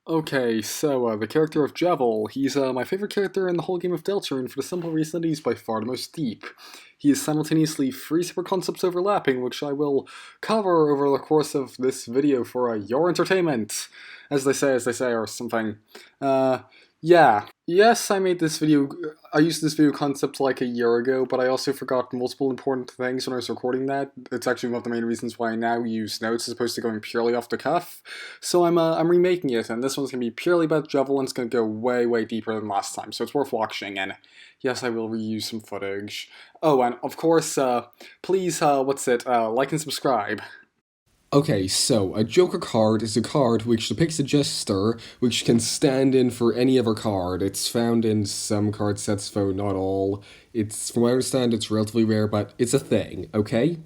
Okay, so the character of Jevil, he's my favorite character in the whole game of Deltarune for the simple reason that he's by far the most deep. He is simultaneously three separate concepts overlapping, which I will cover over the course of this video for your entertainment, as they say, or something. Uh, yeah. Yes, I made this video, I used this video concept like a year ago, but I also forgot multiple important things when I was recording that. It's actually one of the main reasons why I now use notes as opposed to going purely off the cuff. So I'm remaking it, and this one's gonna be purely about Jevil, and it's gonna go way deeper than last time, so it's worth watching, and yes, I will reuse some footage. Oh, and of course, please, like and subscribe. Okay, so a Joker card is a card which depicts a jester which can stand in for any other card. It's found in some card sets, though not all. It's, from what I understand, it's relatively rare, but it's a thing, okay?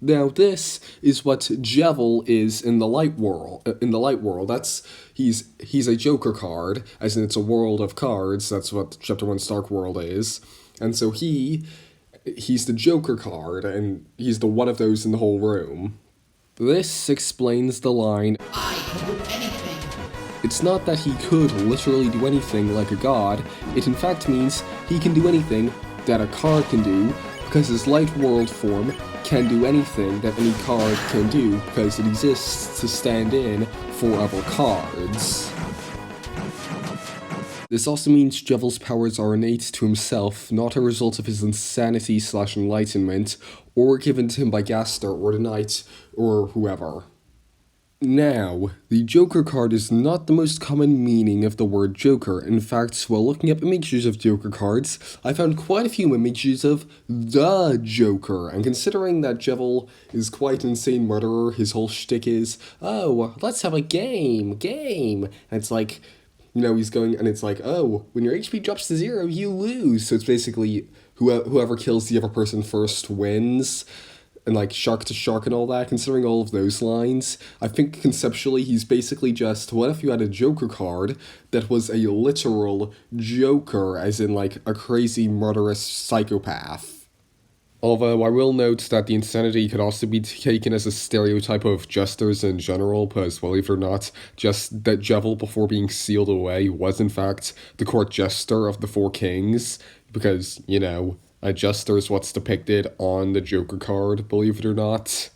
Now this is what Jevil is in the light world. That's he's a Joker card, as in it's a world of cards. That's what Chapter 1's Dark World is, and so he's the Joker card, and he's the one of those in the whole room. This explains the line, "I can do anything." It's not that he could literally do anything like a god, it in fact means he can do anything that a card can do, because his light world form can do anything that any card can do, because it exists to stand in for other cards. This also means Jevil's powers are innate to himself, not a result of his insanity/enlightenment, or given to him by Gaster or the Knight, or whoever. Now, the Joker card is not the most common meaning of the word Joker. In fact, while looking up images of Joker cards, I found quite a few images of the Joker, and considering that Jevil is quite an insane murderer, his whole shtick is, oh, let's have a game, and it's like, he's going, and it's like, oh, when your HP drops to 0, you lose. So it's basically whoever kills the other person first wins, and like shark to shark and all that. Considering all of those lines, I think conceptually he's basically just, what if you had a Joker card that was a literal Joker, as in like a crazy murderous psychopath? Although I will note that the insanity could also be taken as a stereotype of jesters in general, because, believe it or not, just that Jevil, before being sealed away, was in fact the court jester of the Four Kings, because, a jester is what's depicted on the Joker card, believe it or not.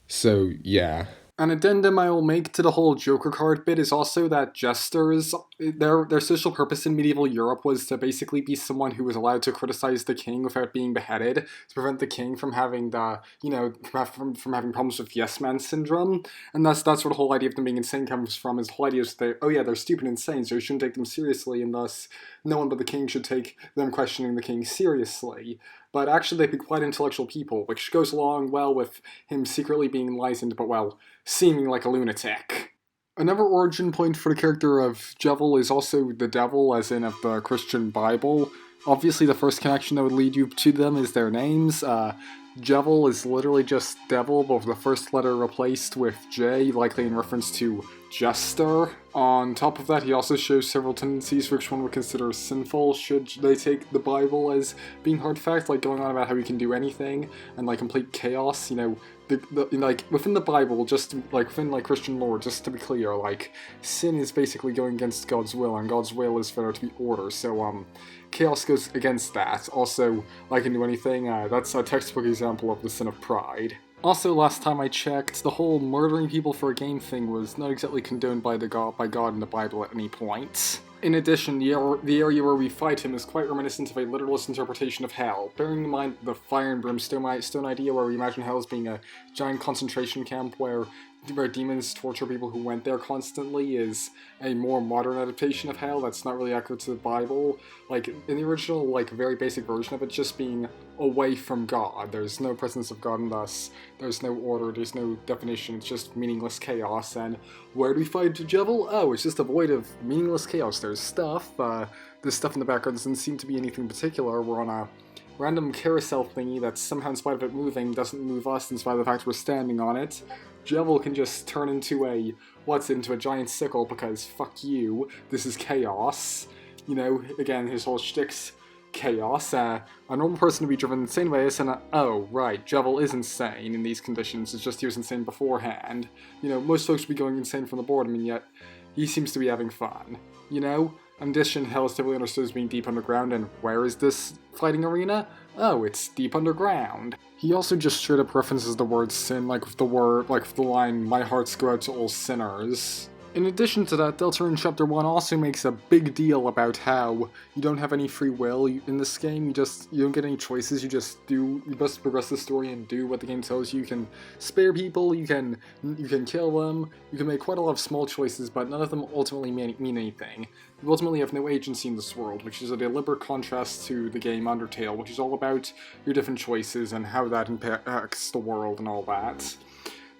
So, yeah. An addendum I will make to the whole Joker card bit is also that jesters, their social purpose in medieval Europe was to basically be someone who was allowed to criticize the king without being beheaded, to prevent the king from having from having problems with yes man syndrome. And that's where the whole idea of them being insane comes from, is the whole idea is that, they're stupid and insane, so you shouldn't take them seriously, and thus no one but the king should take them questioning the king seriously. But actually they'd be quite intellectual people, which goes along well with him secretly being enlightened, but seeming like a lunatic. Another origin point for the character of Jevil is also the devil, as in of the Christian Bible. Obviously the first connection that would lead you to them is their names. Jevil is literally just devil, but with the first letter replaced with J, likely in reference to jester. On top of that, he also shows several tendencies which one would consider sinful should they take the Bible as being hard fact, like going on about how he can do anything, and like complete chaos, within the Bible, just like within like Christian lore, just to be clear, like sin is basically going against God's will, and God's will is for there to be order, so chaos goes against that. Also, I can do anything, that's a textbook example of the sin of pride. Also, last time I checked, the whole murdering people for a game thing was not exactly condoned by God in the Bible at any point. In addition, the area where we fight him is quite reminiscent of a literalist interpretation of hell, bearing in mind the fire and brimstone idea, where we imagine hell as being a giant concentration camp where demons torture people who went there constantly, is a more modern adaptation of hell that's not really accurate to the Bible. Like, in the original, very basic version of it, just being away from God. There's no presence of God, and thus there's no order, there's no definition, it's just meaningless chaos. And where do we fight Jevil? Oh, it's just a void of meaningless chaos. There's stuff, the stuff in the background doesn't seem to be anything particular. We're on a random carousel thingy that somehow, in spite of it moving, doesn't move us in spite of the fact we're standing on it. Jevil can just turn into a giant sickle, because fuck you, this is chaos. Again, his whole shtick's chaos. A normal person would be driven insane by this, and oh, right, Jevil is insane in these conditions, it's just he was insane beforehand. Most folks would be going insane from the boredom, and yet he seems to be having fun. You know? In addition, hell is typically understood as being deep underground, and where is this fighting arena? Oh, it's deep underground. He also just straight up references the word sin, like with the line, "My hearts go out to all sinners." In addition to that, Deltarune Chapter 1 also makes a big deal about how you don't have any free will in this game, you don't get any choices, you must progress the story and do what the game tells you. You can spare people, you can kill them, you can make quite a lot of small choices, but none of them ultimately mean anything. You ultimately have no agency in this world, which is a deliberate contrast to the game Undertale, which is all about your different choices and how that impacts the world and all that.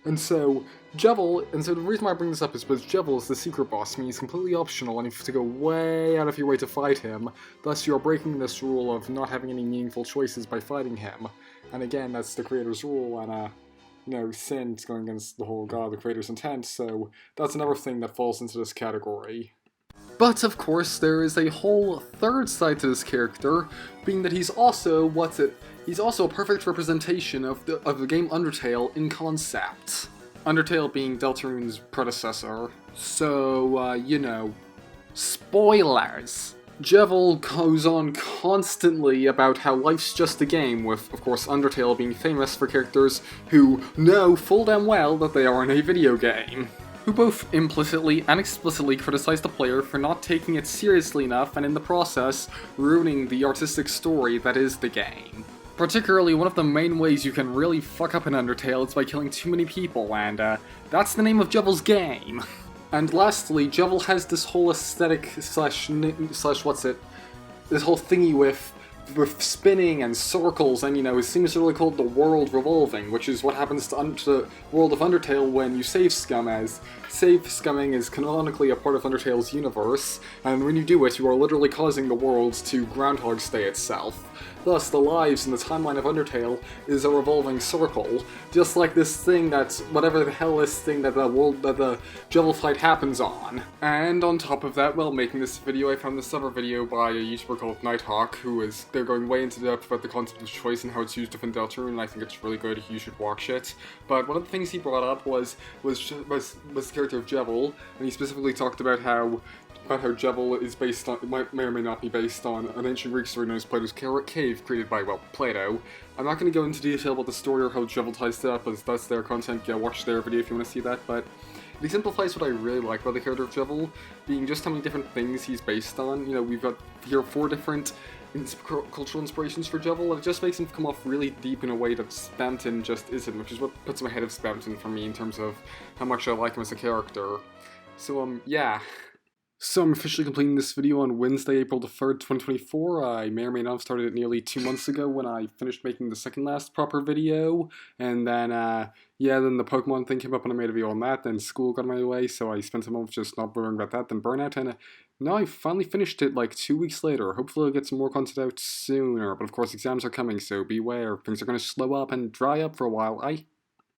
And so the reason why I bring this up is because Jevil is the secret boss, meaning he's completely optional and you have to go way out of your way to fight him, thus you are breaking this rule of not having any meaningful choices by fighting him. And again, that's the creator's rule, and sin's going against the whole God, the creator's intent, so that's another thing that falls into this category. But of course, there is a whole third side to this character, being that he's also a perfect representation of the game Undertale in concept. Undertale being Deltarune's predecessor. So, spoilers! Jevil goes on constantly about how life's just a game, with, of course, Undertale being famous for characters who know full damn well that they are in a video game. Who both implicitly and explicitly criticize the player for not taking it seriously enough and in the process ruining the artistic story that is the game. Particularly, one of the main ways you can really fuck up an Undertale is by killing too many people, and that's the name of Jevil's game. And lastly, Jevil has this whole aesthetic this whole thingy with spinning and circles, and his thing is really called the world revolving, which is what happens to the world of Undertale when you save scum, as save scumming is canonically a part of Undertale's universe, and when you do it, you are literally causing the world to Groundhog Stay itself. Thus, the lives in the timeline of Undertale is a revolving circle, just like this thing that's whatever the hell this thing that the Jevil fight happens on. And on top of that, while making this video, I found this other video by a YouTuber called Nighthawk, they're going way into depth about the concept of choice and how it's used within Deltarune, and I think it's really good. You should watch it. But one of the things he brought up was the character of Jevil, and he specifically talked about how Jevil is based on, may or may not be based on, an ancient Greek story known as Plato's Cave, created by, Plato. I'm not going to go into detail about the story or how Jevil ties to that, but that's their content. Yeah, watch their video if you want to see that, but it exemplifies what I really like about the character of Jevil, being just how many different things he's based on. We've got here 4 different cultural inspirations for Jevil, and it just makes him come off really deep in a way that Spamton just isn't, which is what puts him ahead of Spamton for me in terms of how much I like him as a character. So, yeah. So I'm officially completing this video on Wednesday, April the 3rd, 2024. I may or may not have started it nearly 2 months ago when I finished making the second last proper video. And then, then the Pokemon thing came up and I made a video on that. Then school got in my way, so I spent a month just not worrying about that. Then Burnout, and now I finally finished it like 2 weeks later. Hopefully I'll get some more content out sooner. But of course exams are coming, so beware. Things are going to slow up and dry up for a while.